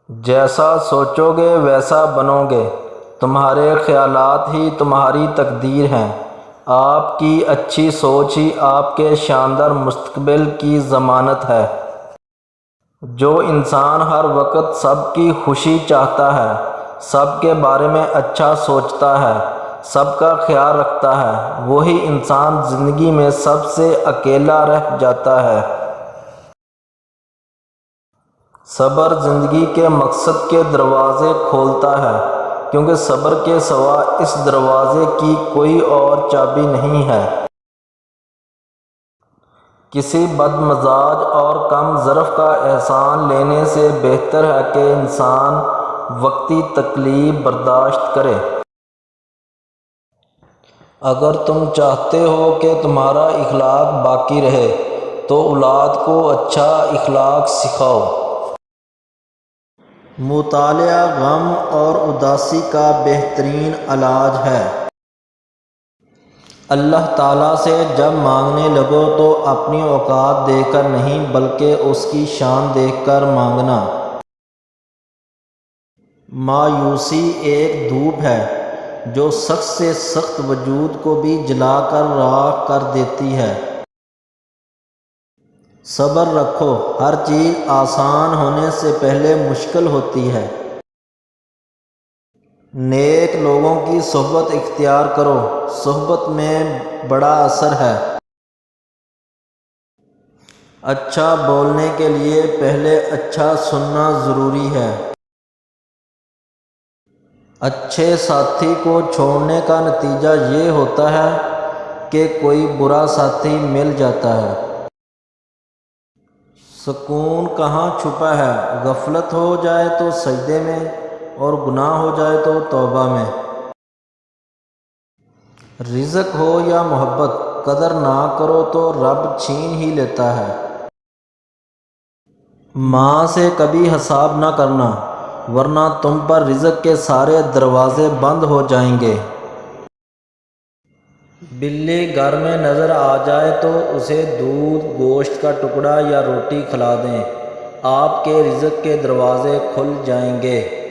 جیسا سوچو گے ویسا بنو گے، تمہارے خیالات ہی تمہاری تقدیر ہیں، آپ کی اچھی سوچ ہی آپ کے شاندار مستقبل کی ضمانت ہے۔ جو انسان ہر وقت سب کی خوشی چاہتا ہے، سب کے بارے میں اچھا سوچتا ہے، سب کا خیال رکھتا ہے، وہی انسان زندگی میں سب سے اکیلا رہ جاتا ہے۔ صبر زندگی کے مقصد کے دروازے کھولتا ہے، کیونکہ صبر کے سوا اس دروازے کی کوئی اور چابی نہیں ہے۔ کسی بد مزاج اور کم ظرف کا احسان لینے سے بہتر ہے کہ انسان وقتی تکلیف برداشت کرے۔ اگر تم چاہتے ہو کہ تمہارا اخلاق باقی رہے تو اولاد کو اچھا اخلاق سکھاؤ۔ مطالعہ غم اور اداسی کا بہترین علاج ہے۔ اللہ تعالیٰ سے جب مانگنے لگو تو اپنی اوقات دیکھ کر نہیں بلکہ اس کی شان دیکھ کر مانگنا۔ مایوسی ایک دھوپ ہے جو سخت سے سخت وجود کو بھی جلا کر راکھ کر دیتی ہے۔ صبر رکھو، ہر چیز آسان ہونے سے پہلے مشکل ہوتی ہے۔ نیک لوگوں کی صحبت اختیار کرو، صحبت میں بڑا اثر ہے۔ اچھا بولنے کے لیے پہلے اچھا سننا ضروری ہے۔ اچھے ساتھی کو چھوڑنے کا نتیجہ یہ ہوتا ہے کہ کوئی برا ساتھی مل جاتا ہے۔ سکون کہاں چھپا ہے، غفلت ہو جائے تو سجدے میں اور گناہ ہو جائے تو توبہ میں۔ رزق ہو یا محبت، قدر نہ کرو تو رب چھین ہی لیتا ہے۔ ماں سے کبھی حساب نہ کرنا ورنہ تم پر رزق کے سارے دروازے بند ہو جائیں گے۔ بلی گھر میں نظر آ جائے تو اسے دودھ، گوشت کا ٹکڑا یا روٹی کھلا دیں، آپ کے رزق کے دروازے کھل جائیں گے۔